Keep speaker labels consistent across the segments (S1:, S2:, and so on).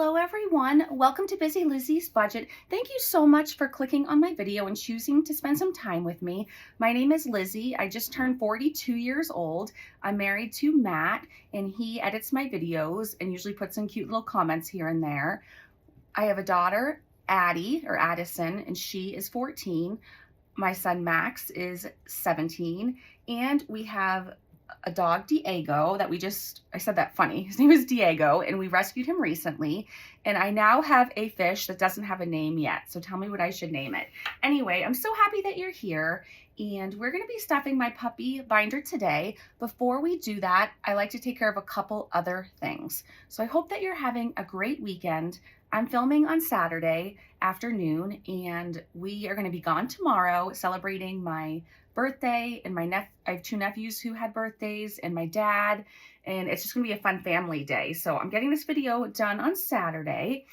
S1: Hello everyone, welcome to Busy Lizzie's Budget. Thank you so much for clicking on my video and choosing to spend some time with me. My name is Lizzie. I just turned 42 years old. I'm married to Matt and he edits my videos and usually puts some cute little comments here and there. I have a daughter, Addie or Addison, and she is 14. My son Max is 17 and we have a dog, Diego, that I said that funny. His name is Diego, and we rescued him recently. And I now have a fish that doesn't have a name yet. So tell me what I should name it. Anyway, I'm so happy that you're here. And we're going to be stuffing my puppy binder today. Before we do that, I like to take care of a couple other things. So I hope that you're having a great weekend. I'm filming on Saturday afternoon, and we are going to be gone tomorrow celebrating my birthday, and I have two nephews who had birthdays, and my dad, and it's just gonna be a fun family day. So I'm getting this video done on Saturday,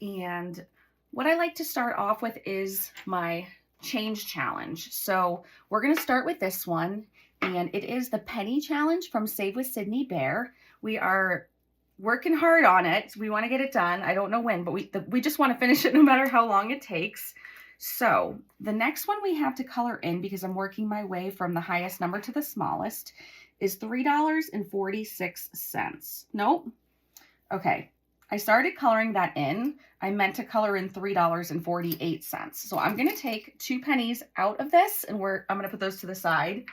S1: and what I like to start off with is my change challenge. So we're gonna start with this one, and it is the penny challenge from Save with Sydney Bear. We are working hard on it. We want to get it done. I don't know when, but we just want to finish it no matter how long it takes. So the next one we have to color in, because I'm working my way from the highest number to the smallest, is $3.46. Nope. Okay. I started coloring that in. I meant to color in $3.48. So I'm going to take 2 pennies out of this, and I'm going to put those to the side.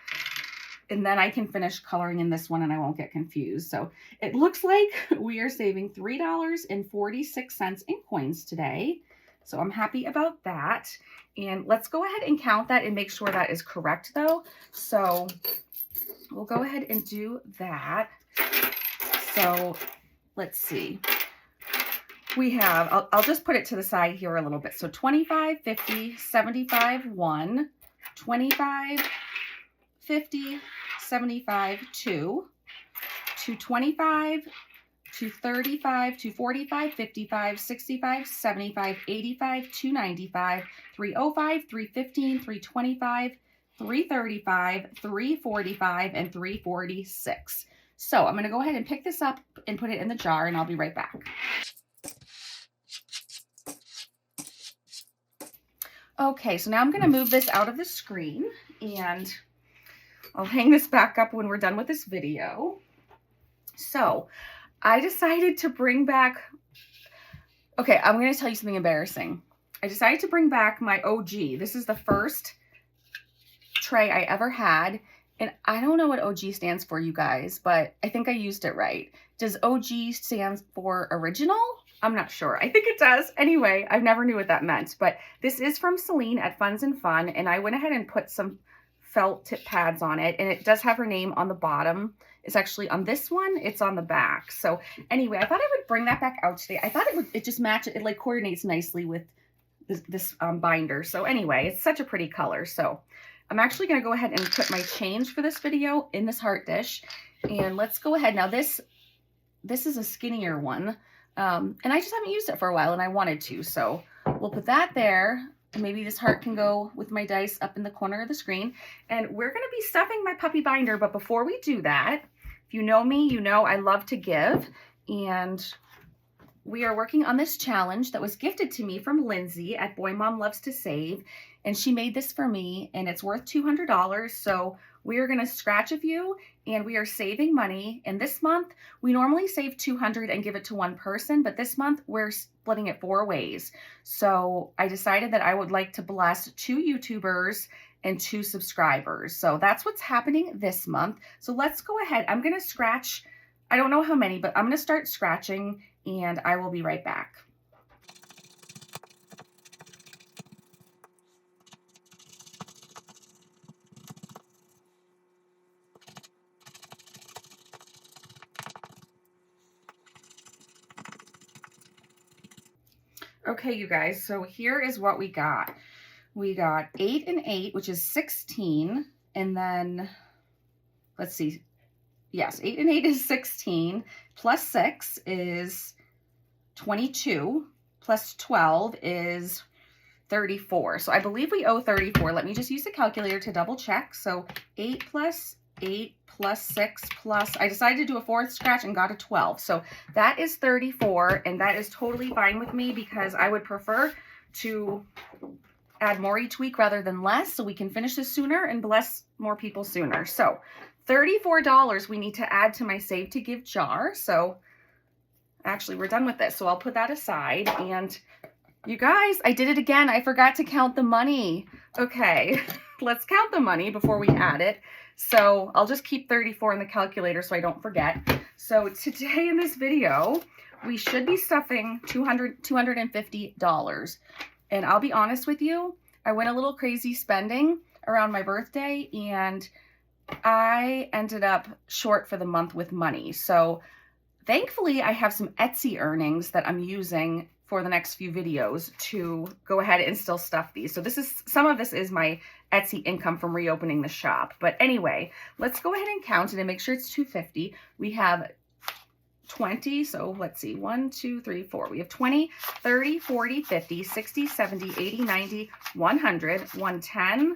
S1: And then I can finish coloring in this one and I won't get confused. So it looks like we are saving $3.46 in coins today. So I'm happy about that. And let's go ahead and count that and make sure that is correct though. So we'll go ahead and do that. So let's see. We have, I'll just put it to the side here a little bit. So 25, 50, 75, 1, 25, 50, 75, 2, 225, 235, 245, 55, 65, 75, 85, 295, 305, 315, 325, 335, 345, and 346. So I'm going to go ahead and pick this up and put it in the jar, and I'll be right back. Okay, so now I'm going to move this out of the screen, and I'll hang this back up when we're done with this video. So I decided to bring back, okay, I'm going to tell you something embarrassing. I decided to bring back my OG. This is the first tray I ever had, and I don't know what OG stands for, you guys, but I think I used it right. Does OG stand for original? I'm not sure. I think it does. Anyway, I never knew what that meant, but this is from Celine at Funds and Fun, and I went ahead and put some felt tip pads on it, and it does have her name on the bottom. It's actually on this one, it's on the back. So anyway, I thought I would bring that back out today. I thought it just match it like coordinates nicely with this binder. So anyway, it's such a pretty color. So I'm actually going to go ahead and put my change for this video in this heart dish, and let's go ahead. Now this is a skinnier one, and I just haven't used it for a while, and I wanted to, so we'll put that there. Maybe this heart can go with my dice up in the corner of the screen. And we're going to be stuffing my puppy binder. But before we do that, if you know me, you know I love to give. And we are working on this challenge that was gifted to me from Lindsay at Boy Mom Loves to Save. And she made this for me, and it's worth $200. So we are going to scratch a few, and we are saving money. And this month, we normally save $200 and give it to one person, but this month we're splitting it 4 ways. So I decided that I would like to bless 2 YouTubers and 2 subscribers. So that's what's happening this month. So let's go ahead. I'm going to scratch, I don't know how many, but I'm going to start scratching, and I will be right back. Okay, you guys, so here is what we got. We got 8 and 8, which is 16, and then, let's see, yes, 8 and 8 is 16, plus 6 is 22, plus 12 is 34. So I believe we owe 34. Let me just use the calculator to double check. So 8 plus 8 plus 6 plus, I decided to do a 4th scratch and got a 12. So that is 34, and that is totally fine with me because I would prefer to add more each week rather than less so we can finish this sooner and bless more people sooner. So $34 we need to add to my Save to Give jar. So actually we're done with this. So I'll put that aside. And you guys, I did it again. I forgot to count the money. Okay, let's count the money before we add it. So I'll just keep 34 in the calculator so I don't forget. So today in this video, we should be stuffing $250. And I'll be honest with you, I went a little crazy spending around my birthday and I ended up short for the month with money. So thankfully I have some Etsy earnings that I'm using for the next few videos to go ahead and still stuff these. So some of this is my Etsy income from reopening the shop. But anyway, let's go ahead and count it and make sure it's 250. We have 20, so let's see, 1, 2, 3, 4. We have 20, 30, 40, 50, 60, 70, 80, 90, 100, 110,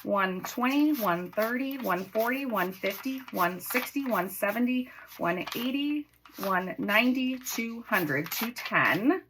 S1: 120, 130, 140, 150, 160, 170, 180, 190, 200, 210.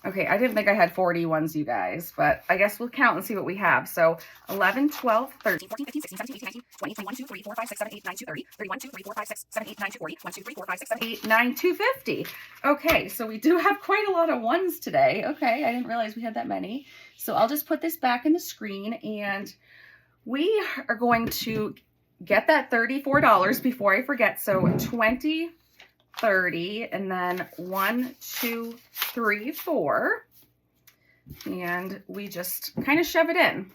S1: Okay, I didn't think I had 40 ones, you guys, but I guess we'll count and see what we have. So 11, 12, 13, 14, 15, 16, 17, 18, 19, 20, 21, 2, 3, 4, 5, 6, 7, 8, 9, 2, 30, 31, 2, 3, 4, 5, 6, 7, 8, 9, 2, 40, 1, 2, 3, 4, 5, 6, 7, 8, 9, 250. Okay, so we do have quite a lot of ones today. Okay, I didn't realize we had that many. So I'll just put this back in the screen and we are going to get that $34 before I forget. So 20, 30, and then 1, 2, 3, 4. And we just kind of shove it in.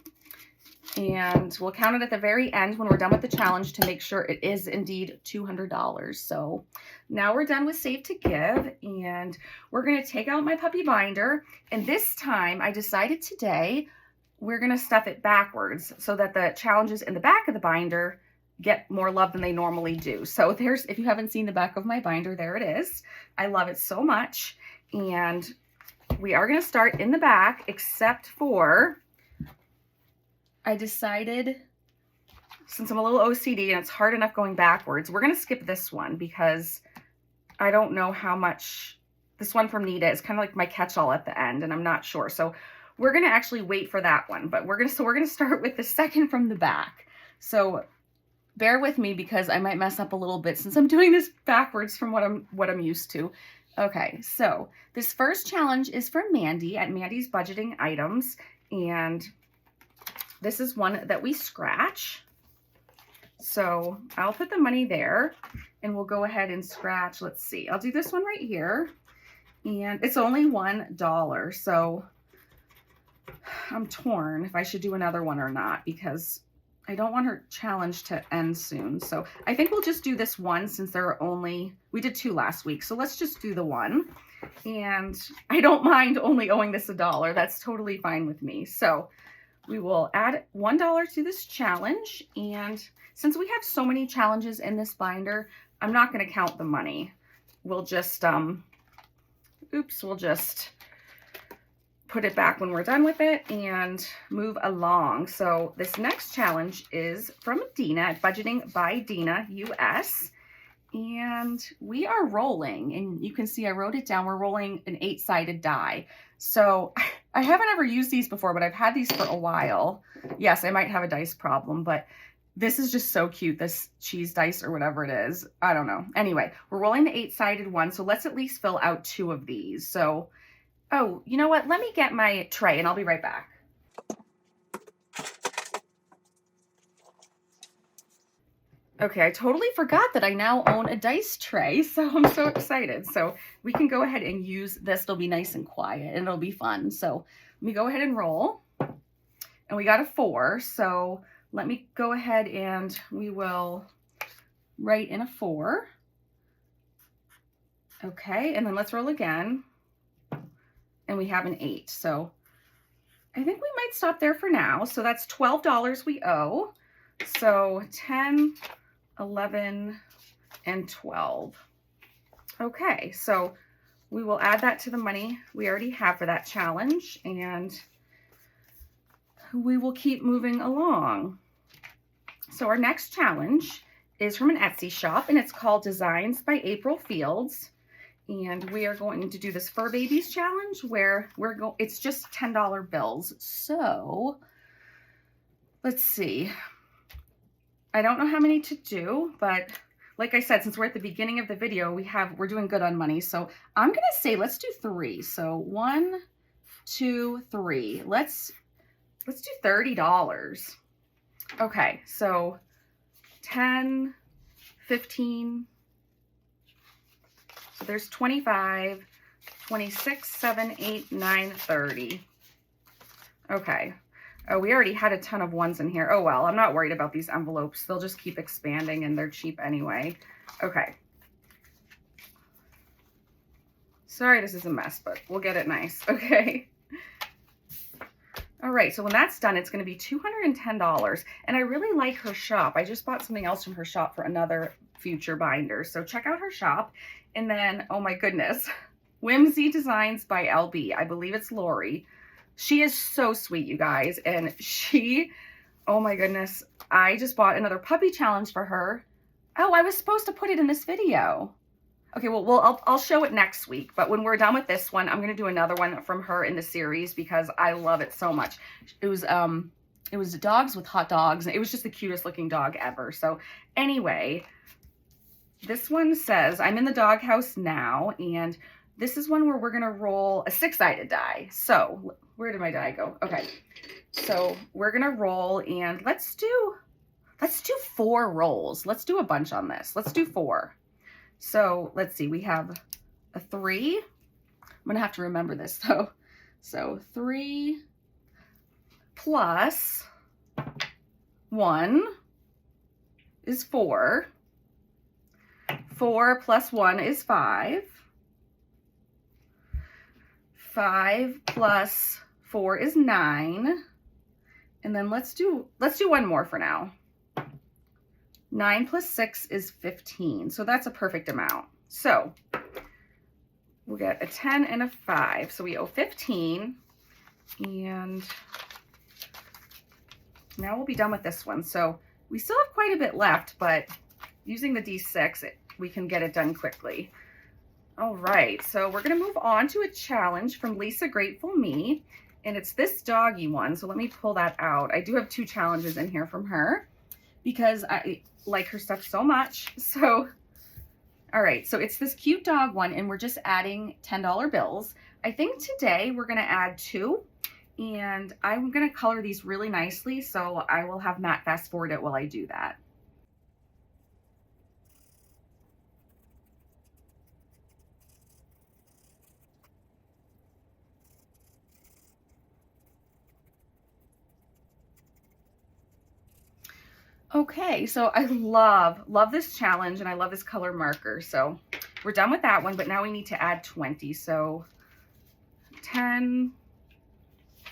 S1: And we'll count it at the very end when we're done with the challenge to make sure it is indeed $200. So now we're done with Save to Give, and we're going to take out my puppy binder. And this time I decided today we're going to stuff it backwards so that the challenges in the back of the binder get more love than they normally do. So if you haven't seen the back of my binder, there it is. I love it so much. And we are going to start in the back, except for I decided, since I'm a little OCD and it's hard enough going backwards, we're going to skip this one because I don't know how much, this one from Nita is kind of like my catch-all at the end and I'm not sure. So we're going to actually wait for that one, but we're going to start with the second from the back. So bear with me because I might mess up a little bit since I'm doing this backwards from what I'm used to. Okay, so this first challenge is from Mandy at Mandy's Budgeting Items, and this is one that we scratch. So I'll put the money there and we'll go ahead and scratch. Let's see, I'll do this one right here, and it's only $1. So I'm torn if I should do another one or not because I don't want her challenge to end soon. So I think we'll just do this one since we did 2 last week. So let's just do the one. And I don't mind only owing this $1. That's totally fine with me. So we will add $1 to this challenge. And since we have so many challenges in this binder, I'm not going to count the money. We'll just, we'll just put it back when we're done with it and move along. So this next challenge is from Dina at Budgeting by Dina US, and we are rolling, and you can see I wrote it down. We're rolling an 8-sided die. So I haven't ever used these before, but I've had these for a while. Yes, I might have a dice problem, but this is just so cute, this cheese dice or whatever it is. I don't know. Anyway, we're rolling the 8-sided one, so let's at least fill out 2 of these. So oh, you know what? Let me get my tray and I'll be right back. Okay, I totally forgot that I now own a dice tray, so I'm so excited. So we can go ahead and use this. It'll be nice and quiet and it'll be fun. So let me go ahead and roll. And we got a 4. So let me go ahead and we will write in a 4. Okay, and then let's roll again. And we have an 8. So I think we might stop there for now. So that's $12 we owe. So 10, 11, and 12. Okay, so we will add that to the money we already have for that challenge, and we will keep moving along. So our next challenge is from an Etsy shop, and it's called Designs by April Fields. And we are going to do this Fur Babies challenge where it's just $10 bills. So let's see. I don't know how many to do, but like I said, since we're at the beginning of the video, we're doing good on money. So I'm gonna say let's do 3. So 1, 2, 3. Let's do $30. Okay, so 10, 15. So there's 25, 26, 7, 8, 9, 30. Okay. Oh, we already had a ton of ones in here. Oh, well, I'm not worried about these envelopes. They'll just keep expanding and they're cheap anyway. Okay. Sorry, this is a mess, but we'll get it nice. Okay. All right, so when that's done, it's going to be $210. And I really like her shop. I just bought something else from her shop for another future binder. So check out her shop. And then, oh my goodness, Whimsy Designs by LB. I believe it's Lori. She is so sweet, you guys. And oh my goodness, I just bought another puppy challenge for her. Oh, I was supposed to put it in this video. Okay, well, I'll show it next week. But when we're done with this one, I'm going to do another one from her in the series because I love it so much. It was dogs with hot dogs. It was just the cutest looking dog ever. So anyway, this one says, I'm in the doghouse now. And this is one where we're going to roll a 6-sided die. So where did my die go? Okay, so we're going to roll and let's do 4 rolls. Let's do a bunch on this. Let's do 4. So let's see, we have a 3. I'm gonna have to remember this though. So 3 plus 1 is 4. 4 plus 1 is 5. 5 plus 4 is 9. And then let's do one more for now. 9 plus 6 is 15. So that's a perfect amount. So we'll get a 10 and a 5. So we owe 15. And now we'll be done with this one. So we still have quite a bit left, but using the D6, we can get it done quickly. All right, so we're gonna move on to a challenge from Lisa Grateful Me. And it's this doggy one. So let me pull that out. I do have 2 challenges in here from her because I like her stuff so much. So, all right, so it's this cute dog one and we're just adding $10 bills. I think today we're gonna add 2 and I'm gonna color these really nicely. So I will have Matt fast forward it while I do that. Okay, so I love this challenge and I love this color marker. So we're done with that one, but now we need to add 20. So 10,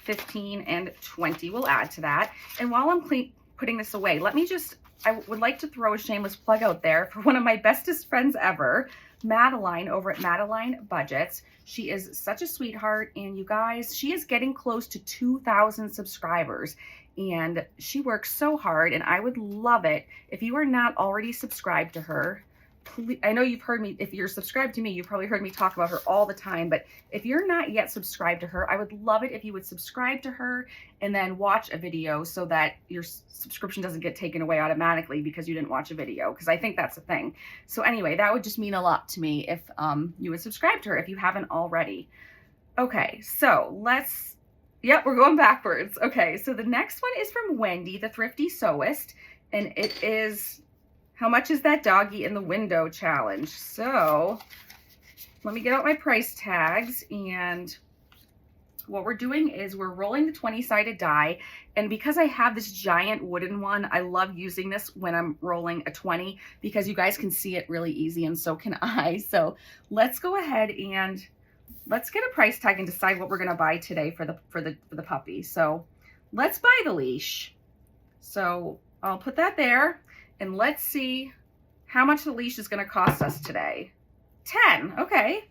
S1: 15, and 20 we'll add to that. And while I'm putting this away, I would like to throw a shameless plug out there for one of my bestest friends ever, Madeline over at MadelineBudgets. She is such a sweetheart, and you guys, she is getting close to 2,000 subscribers. And she works so hard, and I would love it if you are not already subscribed to her. Please, I know you've heard me, if you're subscribed to me, you've probably heard me talk about her all the time, but if you're not yet subscribed to her, I would love it if you would subscribe to her and then watch a video so that your subscription doesn't get taken away automatically because you didn't watch a video, because I think that's a thing. So anyway, that would just mean a lot to me if you would subscribe to her if you haven't already. Okay, so yep, we're going backwards. Okay, so the next one is from Wendy, the Thrifty Sewist, and it is, how much is that doggy in the window challenge? So let me get out my price tags, and what we're doing is we're rolling the 20-sided die, and because I have this giant wooden one, I love using this when I'm rolling a 20 because you guys can see it really easy, and so can I. So let's go ahead and let's get a price tag and decide what we're going to buy today for the puppy. So let's buy the leash. So I'll put that there and let's see how much the leash is going to cost us today. 10. Okay.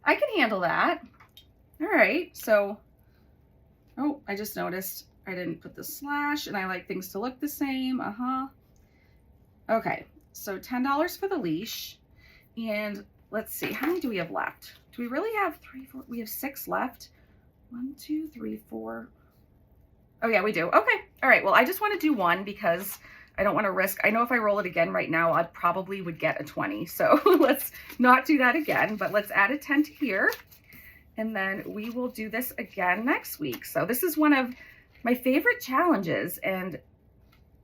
S1: I can handle that. All right. So, oh, I just noticed I didn't put the slash and I like things to look the same. Okay, so $10 for the leash. And let's see, how many do we have left? Do we really have 3, 4? We have 6 left. 1, 2, 3, 4. Oh yeah, we do. Okay. All right. Well, I just want to do one because I don't want to risk. I know if I roll it again right now, I probably would get a 20. So let's not do that again, but let's add a 10 to here. And then we will do this again next week. So this is one of my favorite challenges. And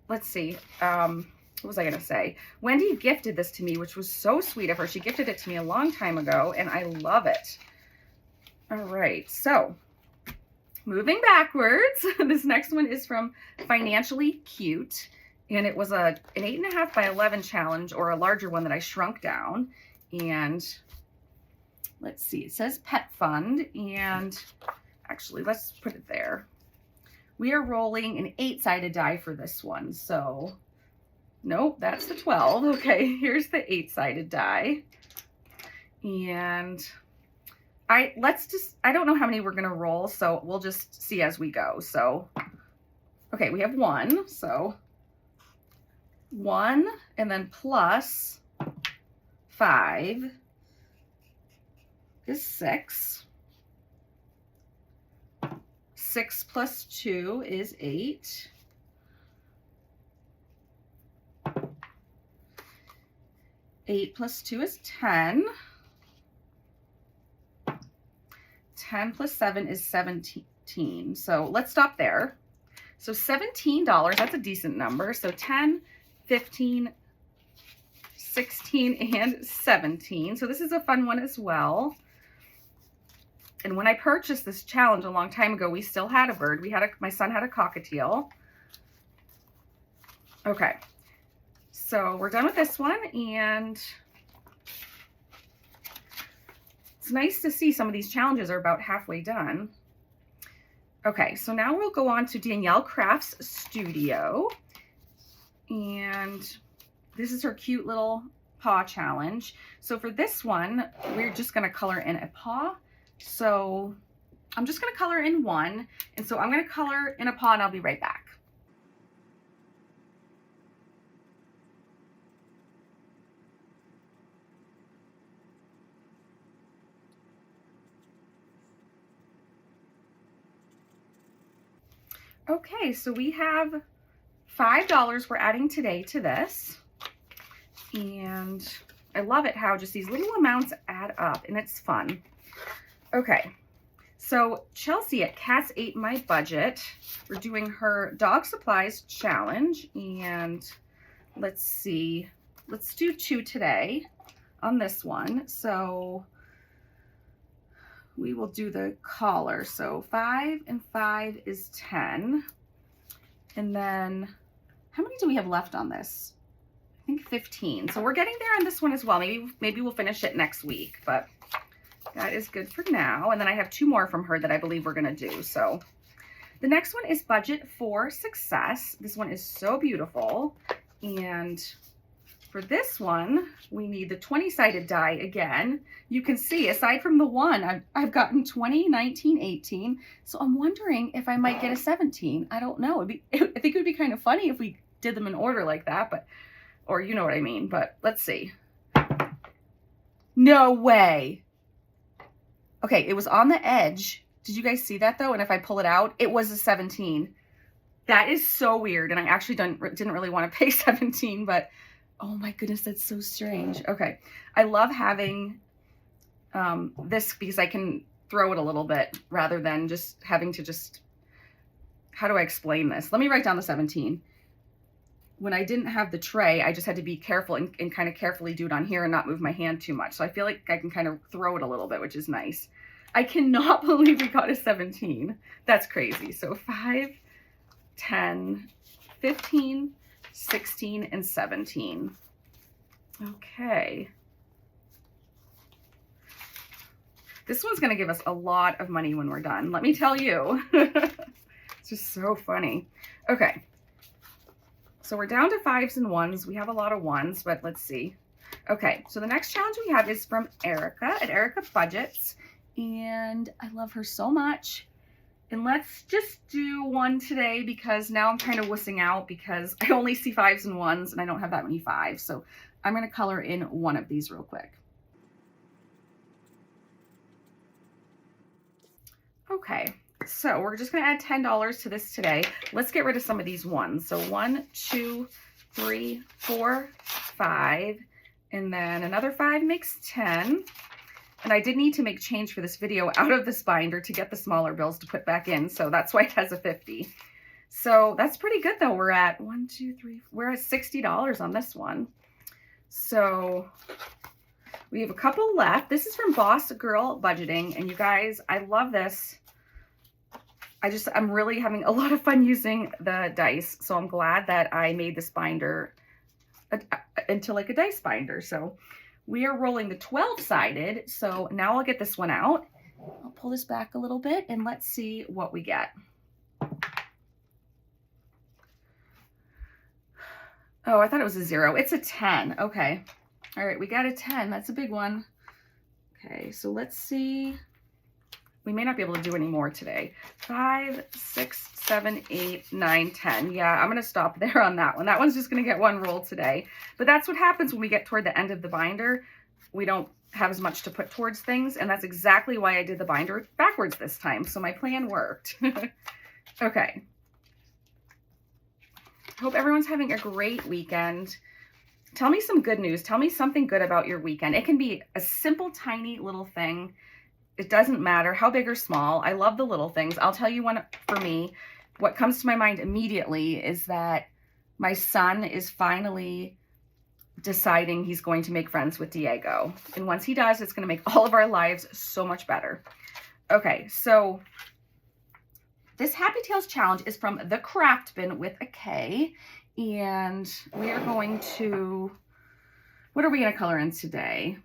S1: let's see. What was I going to say? Wendy gifted this to me, which was so sweet of her. She gifted it to me a long time ago, and I love it. All right. So moving backwards, this next one is from Financially Cute. And it was an 8.5 by 11 challenge, or a larger one that I shrunk down. And let's see, it says Pet Fund. And actually, let's put it there. We are rolling an 8-sided die for this one. So, nope, that's the 12. Okay, here's the 8-sided die. And I don't know how many we're going to roll, so we'll just see as we go. So, okay, we have 1. So, 1 and then plus 5 is 6. 6 plus 2 is 8. 8 plus 2 is 10. 10 plus 7 is 17. So let's stop there. So $17, that's a decent number. So 10, 15, 16, and 17. So this is a fun one as well. And when I purchased this challenge a long time ago, we still had a bird. My son had a cockatiel. Okay. So we're done with this one, and it's nice to see some of these challenges are about halfway done. Okay, so now we'll go on to Danielle Kraft's studio. And this is her cute little paw challenge. So for this one, we're just going to color in a paw. So I'm just going to color in one. And so I'm going to color in a paw, and I'll be right back. Okay, so we have $5 we're adding today to this. And I love it how just these little amounts add up, and it's fun. Okay, so Chelsea at Cats Ate My Budget, we're doing her dog supplies challenge. And let's see, let's do 2 today on this one. So we will do the collar. So 5 and 5 is 10. And then how many do we have left on this? I think 15. So we're getting there on this one as well. Maybe we'll finish it next week, but that is good for now. And then I have 2 more from her that I believe we're going to do. So the next one is Budget for Success. This one is so beautiful. And for this one, we need the 20-sided die again. You can see, aside from the 1, I've gotten 20, 19, 18. So I'm wondering if I might get a 17. I don't know. I think it would be kind of funny if we did them in order like that, but, or you know what I mean, but let's see. No way. Okay, it was on the edge. Did you guys see that though? And if I pull it out, it was a 17. That is so weird. And I actually didn't really want to pay 17, but oh my goodness, that's so strange. Okay, I love having this because I can throw it a little bit rather than just having to how do I explain this? Let me write down the 17. When I didn't have the tray, I just had to be careful and kind of carefully do it on here and not move my hand too much. So I feel like I can kind of throw it a little bit, which is nice. I cannot believe we got a 17. That's crazy. So 5, 10, 15, 16, and 17. Okay. This one's going to give us a lot of money when we're done. Let me tell you. It's just so funny. Okay. So we're down to 5s and 1s. We have a lot of 1s, but let's see. Okay. So the next challenge we have is from Erica at Erica Budgets. And I love her so much. And let's just do one today because now I'm kind of wussing out because I only see 5s and 1s and I don't have that many 5s. So I'm going to color in one of these real quick. Okay, so we're just going to add $10 to this today. Let's get rid of some of these 1s. So 1, 2, 3, 4, 5, and then another 5 makes 10. And I did need to make change for this video out of this binder to get the smaller bills to put back in. So that's why it has a 50. So that's pretty good though. We're at we're at $60 on this one. So we have a couple left. This is from Boss Girl Budgeting. And you guys, I love this. I'm really having a lot of fun using the dice. So I'm glad that I made this binder into like a dice binder. So we are rolling the 12-sided. So now I'll get this one out. I'll pull this back a little bit and let's see what we get. Oh, I thought it was a 0. It's a 10. Okay. All right, we got a 10. That's a big one. Okay, so let's see. We may not be able to do any more today. 5, 6, 7, 8, 9, 10. Yeah, I'm going to stop there on that one. That one's just going to get one roll today. But that's what happens when we get toward the end of the binder. We don't have as much to put towards things. And that's exactly why I did the binder backwards this time. So my plan worked. Okay. Hope everyone's having a great weekend. Tell me some good news. Tell me something good about your weekend. It can be a simple, tiny little thing. It doesn't matter how big or small. I love the little things. I'll tell you one for me. What comes to my mind immediately is that my son is finally deciding he's going to make friends with Diego. And once he does, it's going to make all of our lives so much better. Okay, so this Happy Tales challenge is from the Kraft bin with a K. And we are going to, what are we going to color in today?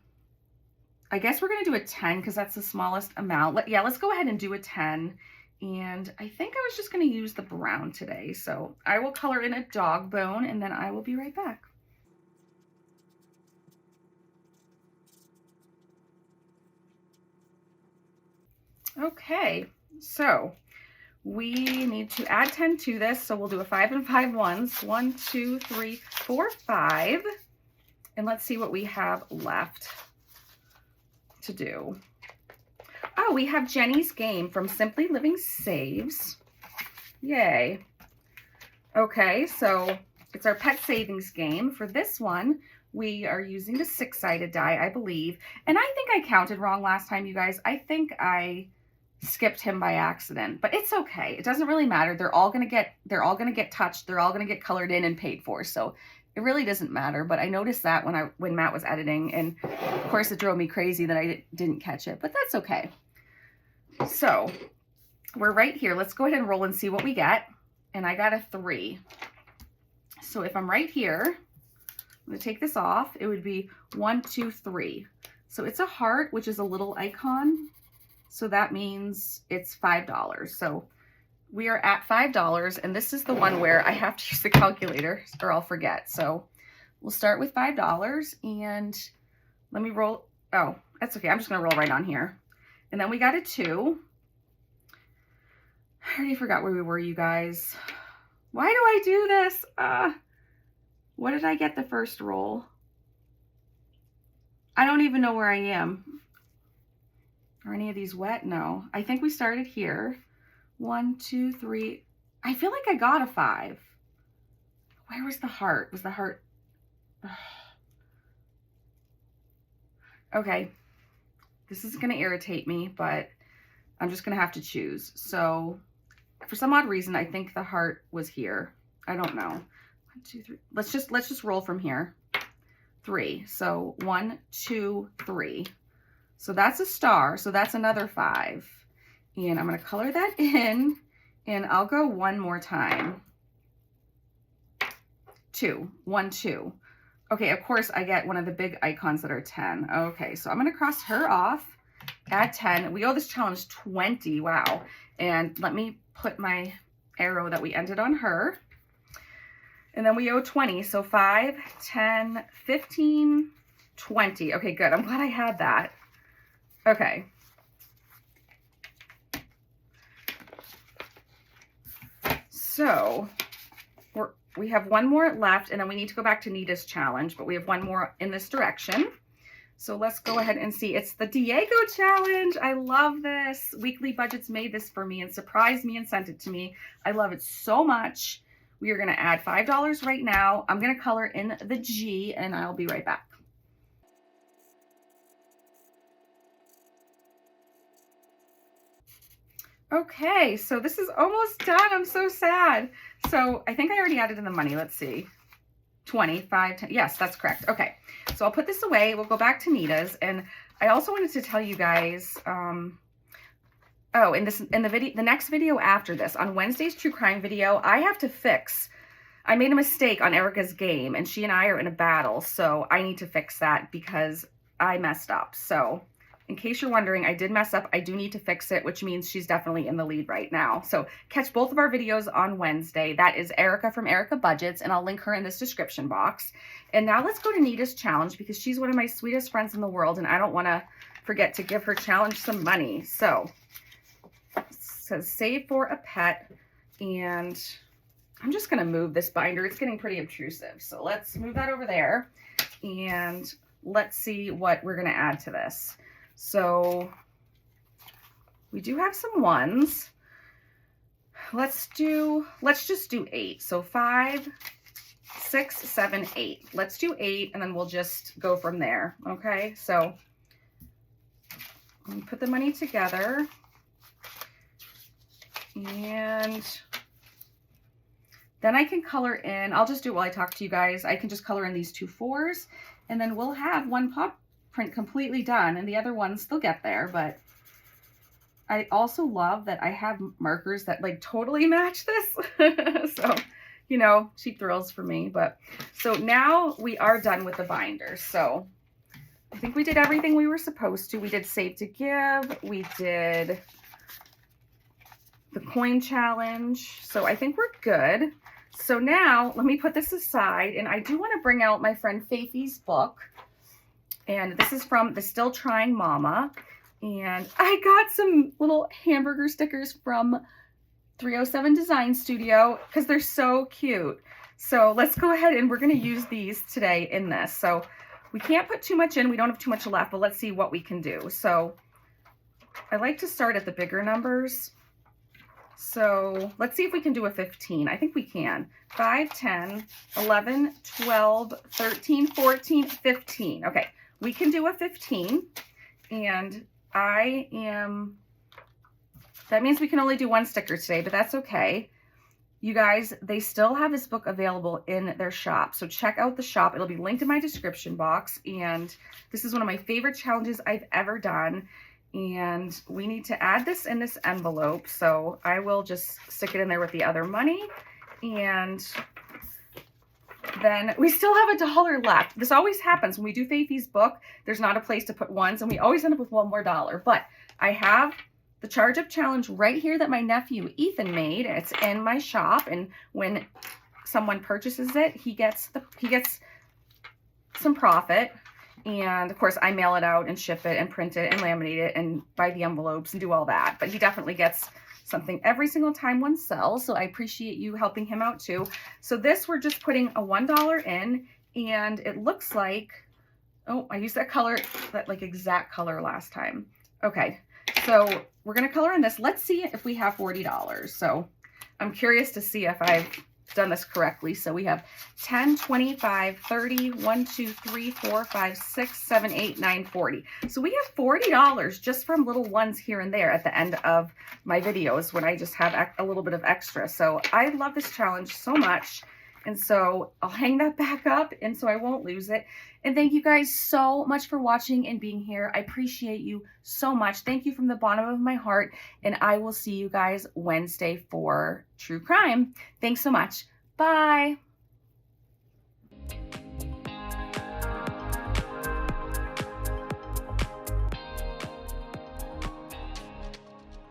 S1: I guess we're going to do a 10 because that's the smallest amount. Let's go ahead and do a 10. And I think I was just going to use the brown today. So I will color in a dog bone and then I will be right back. Okay, so we need to add 10 to this. So we'll do a 5 and 5 1s. 1, 2, 3, 4, 5. And let's see what we have left to do. Oh, we have Jenny's Game from Simply Living Saves. Yay. Okay, so it's our pet savings game. For this one, we are using the 6-sided die, I believe. And I think I counted wrong last time, you guys. I think I skipped him by accident, but it's okay. It doesn't really matter. They're all gonna get touched. They're all gonna get colored in and paid for. So it really doesn't matter. But I noticed that when Matt was editing, and of course it drove me crazy that I didn't catch it, but that's okay. So we're right here. Let's go ahead and roll and see what we get. And I got a 3. So if I'm right here, I'm gonna take this off. It would be 1, 2, 3. So it's a heart, which is a little icon. So that means it's $5. So we are at $5, and this is the one where I have to use the calculator or I'll forget. So we'll start with $5 and let me roll. Oh, that's okay. I'm just going to roll right on here. And then we got a 2. I already forgot where we were, you guys. Why do I do this? What did I get the first roll? I don't even know where I am. Are any of these wet? No. I think we started here. 1, 2, 3. I feel like I got a 5. Where was the heart? Was the heart? Okay. This is going to irritate me, but I'm just going to have to choose. So for some odd reason, I think the heart was here. I don't know. 1, 2, 3. Let's just roll from here. 3. So 1, 2, 3. So that's a star. So that's another 5. And I'm going to color that in, and I'll go one more time. 2. 1, 2. Okay, of course I get one of the big icons that are 10. Okay, so I'm going to cross her off, add 10. We owe this challenge 20. Wow. And let me put my arrow that we ended on her. And then we owe 20. So 5, 10, 15, 20. Okay, good. I'm glad I had that. Okay. So we have one more left, and then we need to go back to Nita's challenge, but we have one more in this direction. So let's go ahead and see. It's the Diego challenge. I love this. Weekly Budgets made this for me and surprised me and sent it to me. I love it so much. We are going to add $5 right now. I'm going to color in the G, and I'll be right back. Okay, so this is almost done. I'm so sad. So I think I already added in the money. Let's see. 25, 10. Yes, that's correct. Okay, so I'll put this away. We'll go back to Nita's. And I also wanted to tell you guys, the next video after this, on Wednesday's true crime video, I have to fix. I made a mistake on Erica's game, and she and I are in a battle. So I need to fix that because I messed up. So in case you're wondering, I did mess up. I do need to fix it, which means she's definitely in the lead right now. So catch both of our videos on Wednesday. That is Erica from MadelineBudgets, and I'll link her in this description box. And now let's go to Nita's challenge because she's one of my sweetest friends in the world, and I don't want to forget to give her challenge some money. So it says save for a pet, and I'm just going to move this binder. It's getting pretty obtrusive. So let's move that over there, and let's see what we're going to add to this. So we do have some ones. Let's just do 8. So 5, 6, 7, 8. Let's do 8, and then we'll just go from there. Okay, so let me put the money together, and then I can color in. I'll just do it while I talk to you guys. I can just color in these 2 4s, and then we'll have one pop print completely done, and the other ones, they'll get there. But I also love that I have markers that like totally match this. So, you know, cheap thrills for me. But so now we are done with the binder. So I think we did everything we were supposed to. We did save to give. We did the coin challenge. So I think we're good. So now let me put this aside, and I do want to bring out my friend Faithy's book. And this is from the Still Trying Mama. And I got some little hamburger stickers from 307 Design Studio because they're so cute. So let's go ahead, and we're going to use these today in this. So we can't put too much in. We don't have too much left, but let's see what we can do. So I like to start at the bigger numbers. So let's see if we can do a 15. I think we can. 5, 10, 11, 12, 13, 14, 15. Okay. We can do a 15, and that means we can only do 1 sticker today, but that's okay. You guys, they still have this book available in their shop, so check out the shop. It'll be linked in my description box, and this is one of my favorite challenges I've ever done, and we need to add this in this envelope, so I will just stick it in there with the other money, and then we still have $1 left. This always happens when we do Faithy's book. There's not a place to put ones, and we always end up with $1 more. But I have the Charge Up Challenge right here that my nephew Ethan made. It's in my shop, and when someone purchases it, he gets some profit. And of course, I mail it out and ship it and print it and laminate it and buy the envelopes and do all that. But he definitely gets something every single time one sells, so I appreciate you helping him out too. So this, we're just putting a $1 in, and it looks like, oh, I used that color, that like exact color last time. Okay, so we're gonna color in this. Let's see if we have $40. So I'm curious to see if I've done this correctly. So we have 10, 25, 30, 1, 2, 3, 4, 5, 6, 7, 8, 9, 40. So we have $40 just from little ones here and there at the end of my videos when I just have a little bit of extra. So I love this challenge so much. And so I'll hang that back up, and so I won't lose it. And thank you guys so much for watching and being here. I appreciate you so much. Thank you from the bottom of my heart. And I will see you guys Wednesday for True Crime. Thanks so much. Bye.